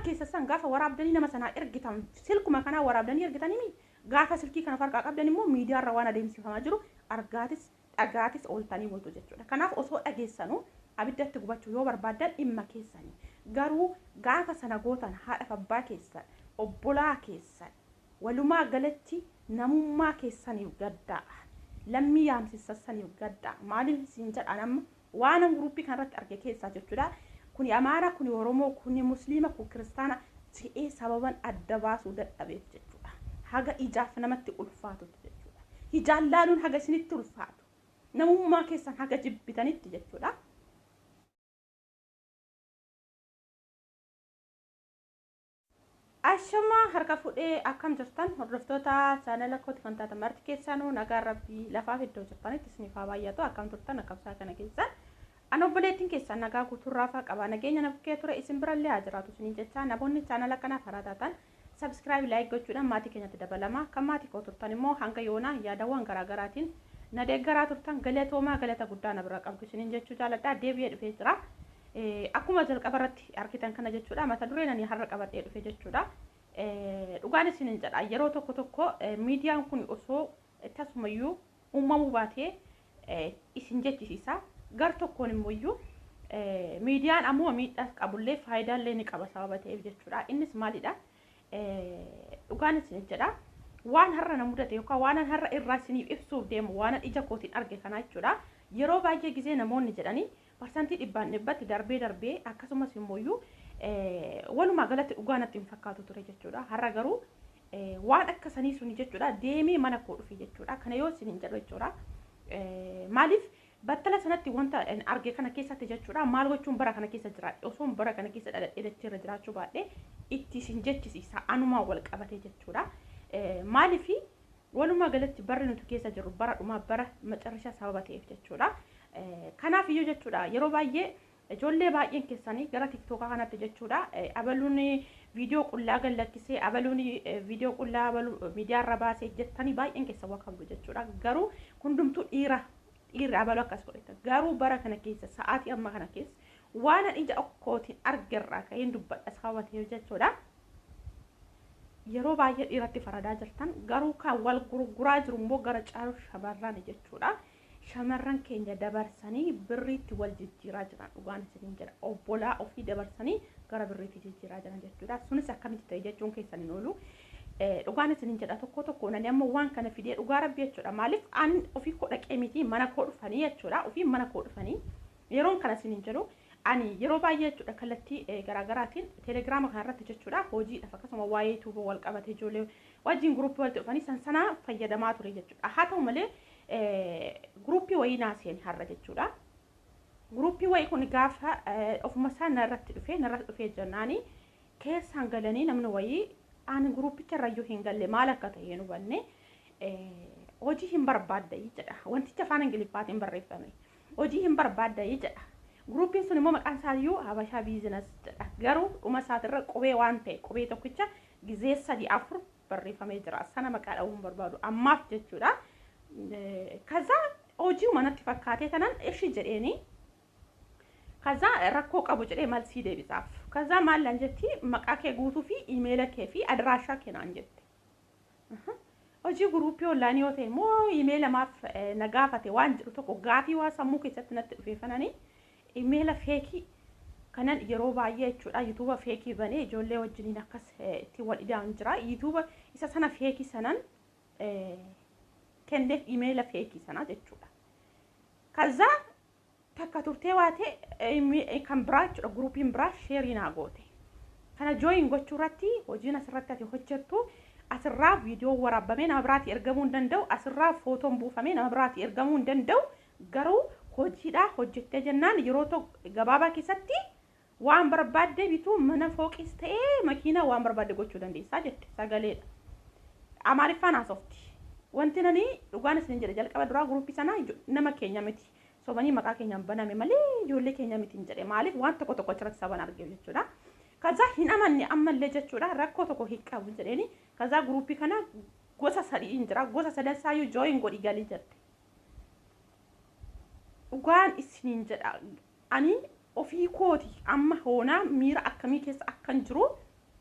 keessa san gaafa waraabdanii nama sanaa ergitan silkuma kana waraabdanii ergitanii gaafa silkii kana farqaa qabdan immoo miidiyaa irra waan adeemsifamaa jiru argaatis dhagaatis ooltanii bultu jechuudha. Kanaaf osoo dhageessanu abiddatti gubachuu yoo barbaadan dhimma keessanii garuu gaafa sana gootan haadha abbaa keessan obbolaa keessan walumaa galatti namummaa keessaniif gaddaa lammii yaamsisaniif gaddaa maaliif isin jedhan amma waan gruupii kanarratti arge keessaa jechuudha. Kuni Amaara, kuni Oromoo, kuni Musliima, kuni Kiristaana ta'ee sababan adda baasuu dadhabeef jechuudha. Haga ijaaf namatti ulfaatu jechuudha. Ijaan laaluun haga isinitti ulfaatu. Namummaa keessan haga jibbitanitti jechuudha. Ashama harka fuudhee akkam jirtan hordoftoota chaanala kooti kan taatan marti keessanuu nagaa rabbii lafaaf iddoo jirtanitti isiniif haa baay'atu akkam turtan akkabsaa kana keessan. An obboleettiin keessan nagaa guuturraafaa qaba nageenya nafkee ture isin birallee haa jiraatu isiniin jecha namoonni chaanala kanaaf haraa taatan subscribe like gochuudhaan maatii keenyatti dabalama kan maatii koo turtan immoo hanga yoonaa yaadawwan garaagaraatiin na deeggaraa turtan galatoomaa galata guddaa na bira qabdu isiniin jechuu jaaladha deebi'ee dhufee jira. Akkuma jalqaba irratti argitan kana jechuudha mata dureen ani har'a qabadhee dhufe jechuudha. Dhugaan isiniin jedha yeroo tokko tokko miidiyaan kun osoo tasumayyuu uumamuu baatee isin jechisiisa. Gar tokkoon immoo miidiyaan ammoo miidhaa qabullee faayidaallee ni qaba sababa ta'eef jechuudha. Innis maalidha? Dhugaan isin jedha waan har'a na mudate yookaan waan har'a irraa isiniif ibsuuf deemu waan ija kootiin arge kana jechuudha. Yeroo baay'ee gisee namoonni jedhanii parsantii 100% darbee akkasumas immoo walumaa galatti dhugaanatti hin fakkaatu ture jechuudha. Har'a garuu waan akka sanii suni jechuudha deemee mana koo dhufe jechuudha. Kana yoo isin hin jedhu jechuudha. Maaliif battala sanatti wanta arge kana keessatti jechuudha maal gochuun bara kana keessa jira osoo bara kana keessa dhaladhee irra jiraachuu baadhee itti isin jechisiisa anumaa wal qabate jechuudha. Maaliif walumaa galatti barri nuti keessa jirru bara dhumaa bara macarrashaa sababa ta'eef jechuudha. Kanaaf iyyuu jechuudha yeroo baay'ee ijoollee baay'een keessanii gara TikTok kanatti jechuudha abaluun viidiyoo qullaa gallakkisee abaluun viidiyoo qullaa abaluu miidiyaa irra baasee jettanii baay'een keessa wakabdu jechuudha. Garuu hundumtuu dhiira abaluu akkas godhata. Garuu bara kana keessa sa'aatii amma kana keessa waan ija okkootiin argerraa ka'een dubbadha sababa ta'eef jechuudha. Yeroo baay'ee dhiiratti faradaa jirtan garuu kan wal gurguraa jiru immoo gara caalu shamarran jechuudha. Shamarran keenya dabarsanii birriitti wal jijjiiraa jiran dhugaan isiniin jedha obbolaa ofii dabarsanii gara birriitti jijjiiraa jiran jechuudha. Sunis akkamitti ta'e jechuun keessan hin oolu. Dhugaan isiniin jedha tokko nani amma waan kana fidee dhugaa rabbi jechuudha. Maaliif ani ofii koo dhaqee miti mana koo dhufanii jechuudha. Ofii mana koo dhufanii yeroon kana isiniin jedhu ani yeroo baay'ee jechuudha kallattii garaagaraatiin telegiraama kanarratti jechuudha hojiidhaaf akkasuma waa'ee tuuboo wal qabatee ijoollee wajjin guruppii walitti dhufanii sanaa fayyadamaa ture jechuudha. Haa ta'u malee gruupii wayii naaseen har'a jechuudha. Gruupii wayii kun gaafa ofuma isaa narratti dhufee jennaani keessaan galanii namni wayii ani gruupicha irrayyuu hin galle maal akka ta'e nu banne hojii hin barbaadda jedha. Wanticha afaan Ingiliffaatiin barreeffame hojii hin barbaadda jedha. Gruupiin sun immoo maqaan isaayyuu Habashaa Biizinas jedha. Garuu dhuma isaatirra qubee waan ta'e qubee tokkicha gizee 3-4 barreeffamee jira. Sana maqaa dha'uun barbaadu ammaaf jechuudha. Kaza hojii manatti fakkaatee tanan ishi jedheeni kaza rakkoo qabu jedhee malsii deebisaaf. Kaza maallan jetti maqaa kee guutuu fi iimeela kee fi adiraashaa kennaan jette. Hojii gruupii onlaayinii yoo ta'e immoo iimeela maaf nagaafate waan jedhu tokko gaafii waa sammuu keessatti natti dhufeeffananii iimeela feekii kanan yeroo baay'ee jechuudha yuutuuba feekii banee ijoollee wajjiniin akkas itti wal ida'an jira. Yuutuuba isa sana feekii sanan kenneef iimeela feekii sana jechuudha. Kaza takka turtee waate kan biraa jechuudha gruupiin biraa sheerii naa goote. Kana jooyin gochuu irratti hojiin asirratti ati hojjettu asirraa viidiyoo waraabamee nama biraatti ergamuu hin danda'u. Asirraa footoon buufamee nama biraatti ergamuu hin danda'u. Garuu hojiidhaa hojjettee jennaan yeroo tokko gabaabaa keessatti waan barbaadde bituu mana fooqis ta'ee makiina waan barbaadde gochuu dandeessaa jette sagaleedha. Amaariffaan haasofti. Wanti nani dhugaan isin jedhe jalqaba duraa gruupii sana nama keenya miti. Sobanii maqaa keenyaan baname malee ijoollee keenya miti hin jedhe. Maaliif waan tokko achirratti saban argee jechuudha. Kaza hin amanne ammallee jechuudha rakkoo tokko hin qabu jedheeni kaza gruupii kana gosa 3 hin jira. Gosa 3 saayyuu jooyin godhi galii jette. Dhugaan isin jedha ani ofii kooti amma hoonaa miira akkamii keessa akkan jiru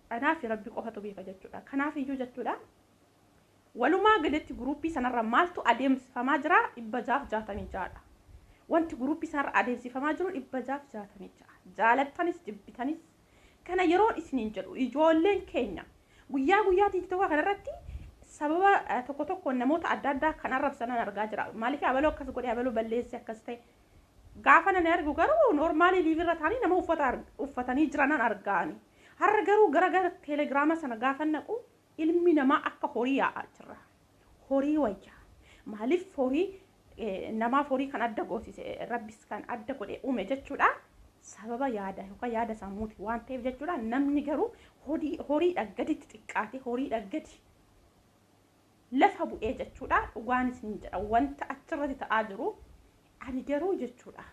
anaa fi rabbi qofatu beeka jechuudha. Kanaaf iyyuu jechuudha. Walumaa galatti guruupii sanarra maaltu adeemsifamaa jira 666dha. Wanti guruupii sanarra adeemsifamaa jiru 666. Jaalattanis jibbitanis kana yeroo isiniin jedhu ijoolleen keenya guyyaa TikTok kanarratti sababa tokko namoota adda addaa kan arrabsan argaa jira. Maaliif abaloo akkas godhee abaloo balleessi akkas ta'e gaafa nan argu garuu normaalii liivirra taanii nama uffatanii jiran argaani. Har'a garuu gara teelegiraama sana gaafa naqu ilmi namaa akka horii yaa'aa jira. Horii wayyaa. Maaliif horii namaaf horii kan adda goosise rabbis kan adda godhee uume jechuudha. Sababa yaada yookaan yaada sammuuti waan ta'eef jechuudha. Namni garuu horiidha gaditti xiqqaate horiidha gadi lafa bu'ee jechuudha. Dhugaan isin jedha wanta achirratti ta'aa jiru ani garuu jechuudha.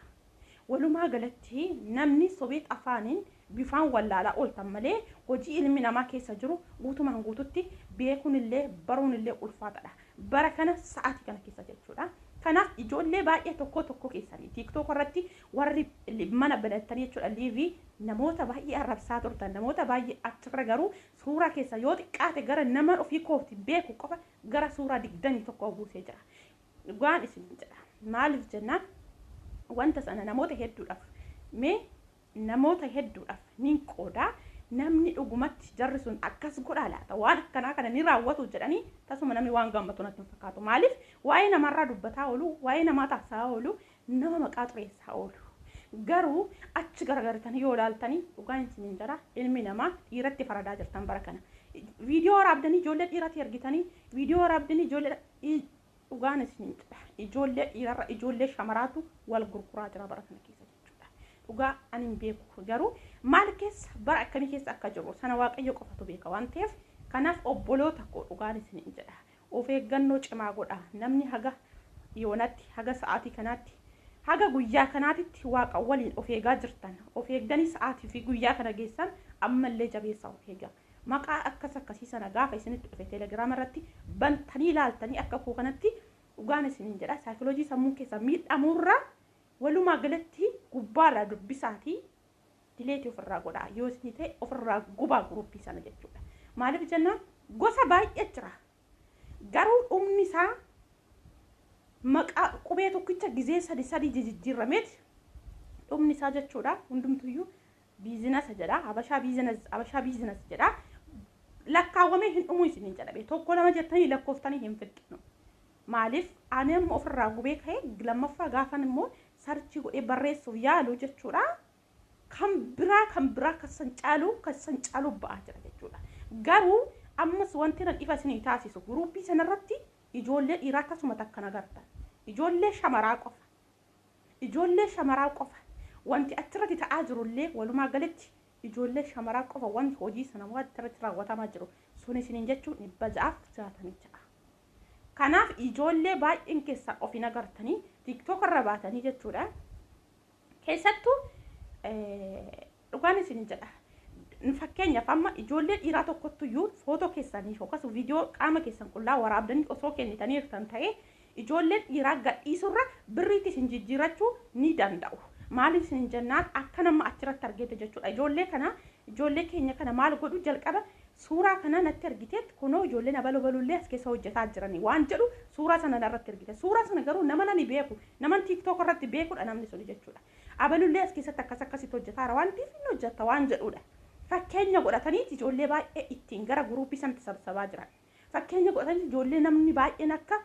Walumaa galatti namni sobeet afaaniin bifaan wallaalaa ooltan malee hojii ilmi namaa keessa jiru guutumaan guututti beekuun illee baruun illee ulfaataadha. Bara kana sa'aatii kana keessa jechuudha. Kanaaf ijoollee baay'ee tokko keessanii TikTok irratti warri mana banattanii jechuudha liivii namoota baay'ee arrabsaa turtan namoota baay'ee achirra garuu suuraa keessa yoo xiqqaate gara nama ofii kooti beeku qofa gara suuraa 21 buusee jira. Dhugaan isin jedha. Maaliif jennaan wanta sana namoota hedduudhaaf namoota hedduudhaaf niin qoodaa namni dhugumatti jarri sun akkas godhaa laata waan akkanaa kana ni raawwatu jedhanii tasuma namni waan gammatu natti hin fakkaatu. Maaliif waa'ee namarraa dubbataa oolu waa'ee namaa taasisaa oolu nama maqaa xureessaa oolu garuu achi garagaritanii yoo ilaaltanii dhugaan isiniin jira ilmi namaa dhiiratti faradaa jirtan bara kana viidiyoo waraabdanii ijoollee dhiiratti ergitanii viidiyoo waraabdanii ijoollee dhugaan isiniin jira ijoollee dhiirarra ijoollee shamaraatu wal gurguraa jira bara kana keessa jechuudha. Dhugaa ani hin beeku garuu maal keessa bara akkamii keessa akka jiru sana waaqayyo qofatu beeka waan ta'eef kanaaf obboloota koo dhugaan isiniin jedha of eeggannoo cimaa godha namni haga yoonatti haga sa'aatii kanaatti haga guyyaa kanaatitti waaqa waliin of eegaa jirtan of eegdanii sa'aatii fi guyyaa kana geessan ammallee jabeessaa of eegaa. Maqaa akkasii sana gaafa isinitti dhufe teelegiraama irratti bantanii ilaaltanii akka koo kanatti dhugaan isiniin jedha saayikoloojii sammuu keessa miidhamuurra walumaa galatti gubbaarraa dubbisaatii dileetii ofirraa godhaa yoo isin ta'e ofirraa gubaa guruupii sana jechuudha. Maaliif jennaan gosa baay'ee jira garuu dhumni isaa maqaa qubee tokkicha gizee sadii jijjiirameeti dhumni isaa jechuudha. Hundumtuyyuu biizinasa jedha habashaa biizinas jedha lakkaawwamee hin dhumuu isin jedhabe tokko lama jettanii lakkooftanii hin fixxinu. Maaliif ani amma ofirraa gubee ka'ee lammaffaa gaafan immoo sarchii godhee barreessuuf yaalu jechuudha. Kan biraa kasan caalu ba'aa jira jechuudha. Garuu ammas wanti nan ifa isinii taasisu guruupii sanarratti ijoollee dhiiraa akkasuma takkan agartan ijoollee shamaraa qofa wanti achirratti ta'aa jirullee walumaa galatti ijoollee shamaraa qofa wanti hojii sana waan irratti raawwatamaa jiru sun isiniin jechuun 666. Kanaaf ijoollee baay'een keessaa of hin agartanii TikTok irra baatanii jechuudha. Keessattuu dhugaan isiniin jedha. Fakkeenyaaf amma ijoollee dhiiraa tokkottu iyyuu footoo keessanii yookaas viidiyoo qaama keessan qullaa waraabdanii osoo kennitanii jirtan ta'ee ijoolleen dhiiraa gadhiisurra birriitti isin jijjiirachuu ni danda'u. Maaliif isin jennaan akka nama achirratti argeete jechuudha. Ijoollee keenya kana maal godhu jalqaba suuraa kana natti argiteet kunoo ijoolleen abalullee as keessa hojjetaa jiranii waan jedhu suuraa sana irratti argite. Suuraa sana garuu nama nani beeku nama TikTok irratti beekudha namni sun jechuudha. Abalullee as keessatti akkasitti hojjetaara waan ta'eef inni hojjeta waan jedhudha. Fakkeenya godhatanii ijoollee baay'ee ittiin gara guruupii sanatti sabsabaa jiran. Fakkeenya godhatanii ijoollee namni baay'een akka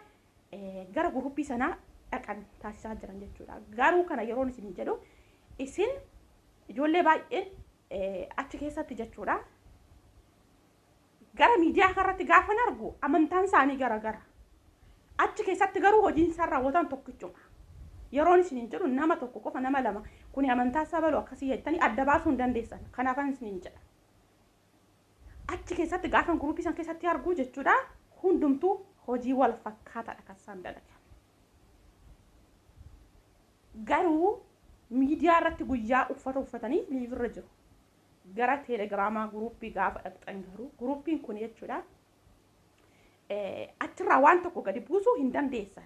gara guruupii sanaa dhaqan taasisaa jiran jechuudha. Garuu kana yeroon isin jedhu isin ijoollee baay'een achi keessatti jechuudha. Gara miidiyaa kanarratti gaafa argu amantaan isaanii gara. Achi keessatti garuu hojiin isaan raawwatan tokkichuma. Yeroon isin jedhu nama tokko qofa nama lama kun amantaa sabaluu akkasii jettanii adda baasuu hin dandeessan. Kanaaf isin jedha. Achi keessatti gaafa guruupii san keessatti argu jechuudha hundumtuu hojii wal fakkaataadha kan isaan dalagan. Garuu miidiyaa irratti guyyaa uffata uffatanii liivirra jiru. Gara teelegiraamaa guruupii gaafa dhaqxan garuu guruupiin kun jechuudha achirraa waan tokko gadi buusuu hin dandeessan.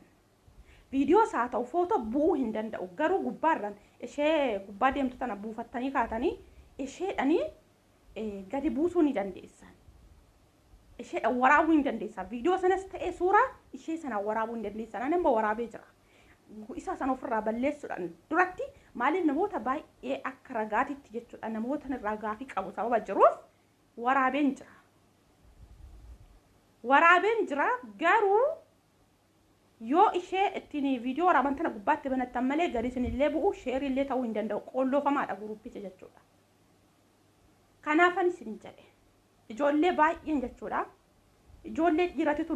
Viidiyoo saa ta'u footoo bu'uu hin danda'u. Garuu gubbaarraan ishee gubbaa deemtu tana buufattanii kaatanii isheedhanii gadi buusuu ni dandeessan. Ishee waraabuu ni dandeessan. Viidiyoo sanas ta'ee suuraa ishee sana waraabuu ni dandeessan. Ani immoo waraabee jira. Isa sana ofirraa balleessuudhaan duratti maaliif namoota baay'ee akka ragaatitti jechuudha namoota ragaafii qabu sababa jiruuf waraabeen jira. Waraabeen jira garuu yoo ishee ittiin viidiyoo waraaban tana gubbaatti banattan malee gadi isinillee bu'u sheerii illee ta'uu hin danda'u qolloofamaadha guruppicha jechuudha. Kanaafan isin jedhe ijoollee baay'een jechuudha. Ijoollee dhiiratitu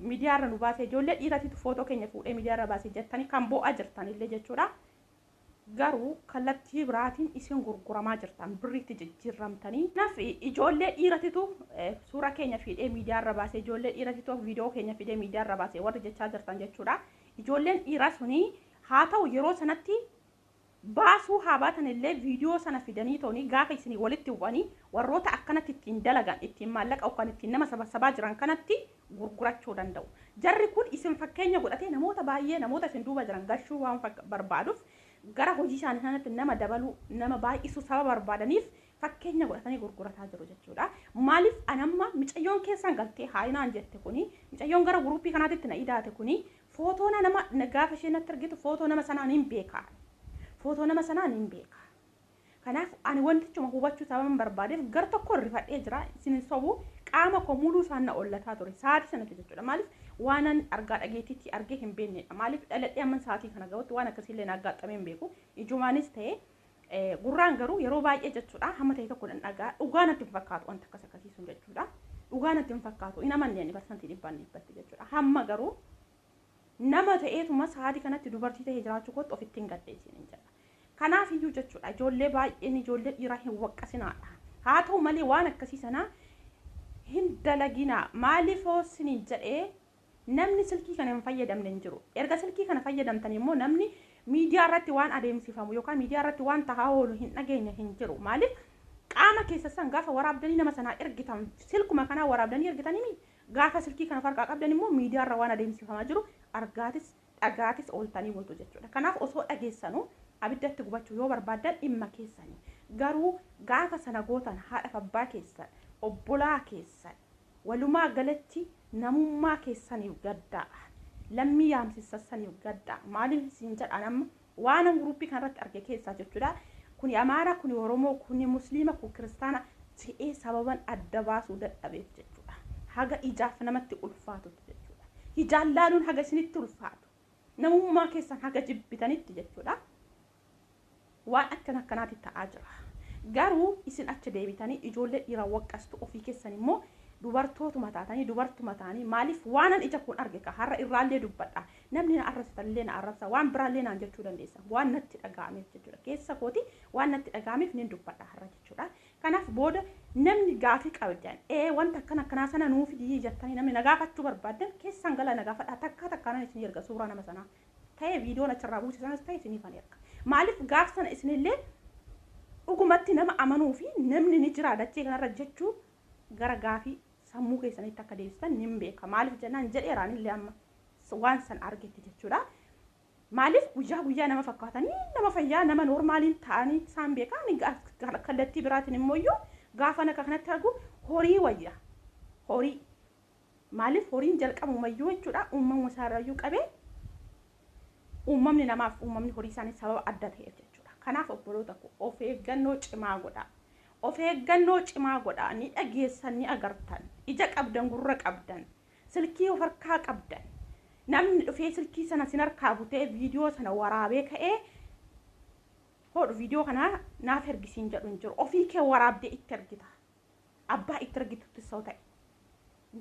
miidiyaarra nu baasee ijoollee dhiiratitu footoo keenya fuudhee miidiyaarra baasee jettanii kan bo'aa jirtan illee jechuudha. Garuu kallattii biraatiin isin gurguramaa jirtan birriitti jijjiiramtanii. Kanaaf ijoollee dhiiratitu suura keenya fidee miidiyaarra baasee ijoollee dhiiratitu viidiyoo keenya fidee miidiyaarra baasee warri jechaa jirtan jechuudha. Ijoolleen dhiiraa suni haa ta'u yeroo sanatti baasuu haa baatan illee viidiyoo sana fidanii tooni gaafa isinii walitti hubanii warroota akkanatti ittiin dalagan ittiin maallaqa yookaan ittiin nama sabasabaa jiran kanatti gurgurachuu danda'u. Jarri kun isin fakkeenya godhatee namoota baay'ee namoota isin duuba jiran gashuu waan barbaaduuf gara hojii isaanii sanatti nama dabaluu nama baay'isuu sababa barbaadaniif fakkeenya godhatanii gurgurataa jiru jechuudha. Maaliif anamma micayyoon keessan galtee haayinaan jette kuni micayyoon gara guruppii kanaatti na idaate kuni footoo nama gaafa isheen natti argitu footoo nama sanaan hin beekaa. Footoo nama sanaan hin beekaa. Kanaaf ani wantichuma hubachuu sababan barbaadeef gar tokko rifadhee jira isin sobu qaama koo muluu isaan na ollataa ture sa'aatii sanatti jechuudha. Maaliif waan argaa dhageetitti argee hin beeknedha. Maaliif dhaladhee amma sa'aatii kana ga'utti waan akkasiillee naaggaxxamee hin beeku. Ijumaanis ta'ee gurraan garuu yeroo baay'ee jechuudha hamma ta'e tokko dhagaa dhugaa natti hin fakkaatu wanta akkas akkasiisun jechuudha. Dhugaa natti hin fakkaatu hin amanneen barsantii dhibbaan dhibbatti jechuudha. Hamma garuu nama ta'eetuma sa'aatii kanatti dubartii ta'ee jiraachuu kootti ofitti hin gaddeessin hin jedha. Kanaaf iyyuu jechuudha ijoollee baay'een ijoollee dhiiraa hin waqqasinaadha. Haa ta'u malee waan akkasii sana hin dalaginaa. Maaliif hoosiniin jedhee namni silkii kana hin fayyadamne hin jiru. Erga silkii kana fayyadamtan immoo namni miidiyaa irratti waan adeemsifamu yookaan miidiyaa irratti waan tahaa oolu hin dhageenye hin jiru. Maaliif qaama keessa san gaafa waraabdanii nama sanaa ergitan silkuma kanaa waraabdanii ergitanii gaafa silkii kana farqaa qabdan immoo miidiyaa irra waan adeemsifamaa jiru argaatis dhagaatis ooltanii bultu jechuudha. Kanaaf osoo dhageessanuu abiddatti gubachuu yoo barbaadan dhimma keessanii garuu gaafa sana gootan haadha abbaa keessan obbolaa keessan walumaa galatti namummaa keessaniif gaddaa lammii yaamsisaniif gaddaa. Maaliif isin jedhan amma waan guruppii kanarratti arge keessaa jechuudha. Kuni Amaara, kuni Oromoo, kuni Musliima, kuni Kiristaana ta'ee sababan adda baasuu dadhabeef jechuudha. Haga ijaaf namatti ulfaatutti jechuudha. Ijaan laaluun haga isinitti ulfaatu. Namummaa keessan haga jibbitanitti jechuudha. Waan akkanaatti ta'aa jira. Garuu isin achi deebitanii ijoollee dhiiraa waqqastu ofii keessan immoo dubartootuma taatanii dubartuma taanii maaliif waanan ija kun arge ka har'a irraallee dubbadha. Namni na arrabsitallee na arrabsa waan biraallee naan jechuu dandeessa. Waan natti dhaga'ameef jechuudha. Keessa kooti waan natti dhaga'ameef nin dubbadha har'a jechuudha. Kanaaf booda namni gaafii qabdan wanta akkanaa sana nuuf dii jettanii namni na gaafachuu barbaadan keessan gala na gaafadha takkaan isin erga suuraa nama sanaa ta'ee viidiyoon achirraa buusisanis ta'e isiniifan erga. Maaliif gaaf sana isinillee dhugumatti nama amanuu fi namni ni jira dachee kanarra jechuu gara gaafii sammuu keessanitti akka deebisan nin beeka. Maaliif jennaan jedheeraan illee amma waan san argetti jechuudha. Maaliif guyyaa nama fakkaatanii nama fayyaa nama normaaliin ta'anii isaan beekan kallattii biraatiin immoo gaafa naka kanatti argu horii wayya horii maaliif horiin jalqabumayyuu jechuudha uumamuma isaarrayyuu qabee uumamni namaaf uumamni horii isaanii sababa adda ta'eef jechuudha. Kanaaf obboloota koo of eeggannoo cimaa godhaa. Of eeggannoo cimaa godhaa ni dhageessan ni agartan ija qabdan gurra qabdan silkii of harkaa qabdan namni dhufee silkii sana sin harkaa butee viidiyoo sana waraabee ka'ee hodhu viidiyoo kana naaf ergisiin jedhu hin jiru. Ofii kee waraabdee itti ergita. Abbaa itti ergitutti soo ta'e.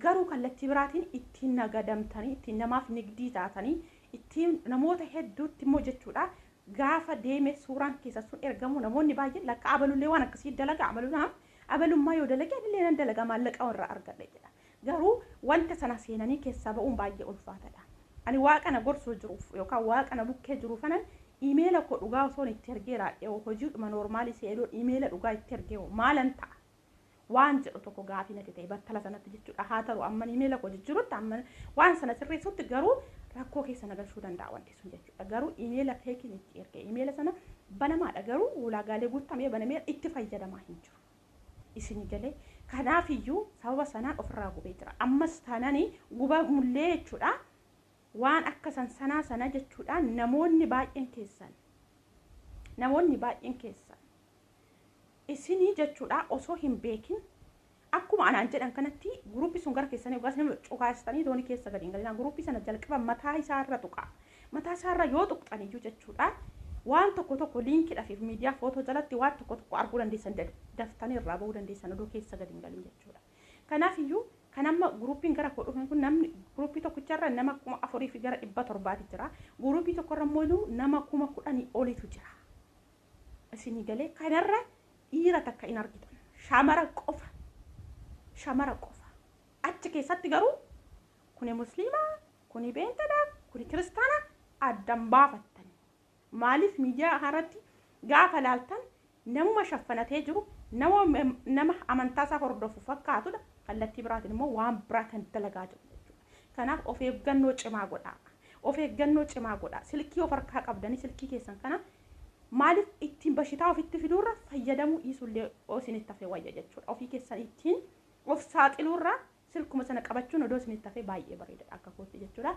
Garuu kallattii biraatiin ittiin nagadamtanii ittiin namaaf nigdii taatanii ittiin namoota hedduutti immoo jechuudha. Gaafa deeme suuraan keessa sun ergamu namoonni baay'een lakka abalullee waan akkasii dalaga abalummaa yoo dalage illee nan dalaga maallaqa irraa argadha jedha. Garuu wanta sana seenanii keessaa ba'uun baay'ee ulfaataadha. Ani waaqana gorsoo jiruuf yookaan waaqana bukkee jiruuf anan iimeela koo dhugaa osoo itti ergeera hojiidhuma noormaalii seeloon iimeela dhugaa itti ergee maalan ta'a. Waan jedhu tokko gaafii natti ta'e battala sanatti jechuudha. Haa ta'u amma iimeela koo jijjiirutti amma waan sana sirreessutti garuu rakkoo keessa nagalchuu danda'a wanti sun jechuudha. Garuu iimeela feekiin itti ergee iimeela sana banamaadha garuu ulaagaalee guutamee banamee itti fayyadamaa hin jiru. isin galee kanaaf iyyuu sababa sanaan ofirraa gubee jira ammas taananii guba mullee jechuudha waan akka sansanaa sana jechuudha namoonni baay'een keessan isinii jechuudha osoo hin beekin akkuma anaan jedhan kanatti guruupii sun gara keessanii ugaas nama cukaastanii doonii keessa gadi hin galinaa guruupii sana jalqaba mataa isaarra tuqa mataa isaarra yoo tuqxaniyyuu jechuudha waan tokko liinkiidhaaf miidiyaa footoo jalatti waan tokko arguu dandeessan daftanii irraa bahuu dandeessan odoo keessa gadi hin galin jechuudha kanaaf iyyuu kan amma guruupiin gara koo dhufan kun namni guruupii tokkicharra nama 4,000 fi gara 700 jira guruupii tokkorra immoo nama 10,000 olitu jira isinii galee kanarra dhiira takka hin argitan shamara qofa achi keessatti garuu kuni musliimaa kuni beentadha kuni kiristaana addan baafattani maaliif miidiyaa irratti gaafa laaltan namuma shaffanatee jiru nama amantaasaa hordofu fakkaatudha kallattii biraatiin immoo waan biraa kan dalagaa jiru jechuudha kanaaf of eeggannoo cimaa godhaa silkii of harkaa qabdanii silkii keessan kana maaliif ittiin bashitaa ofitti fiduurra fayyadamuu dhiisullee isinitti hafee wayya jechuudha ofii keessan ittiin of saaxiluurra silkuma sana qabachuun odoo isinitti hafee baay'ee bareeda akka kootti jechuudha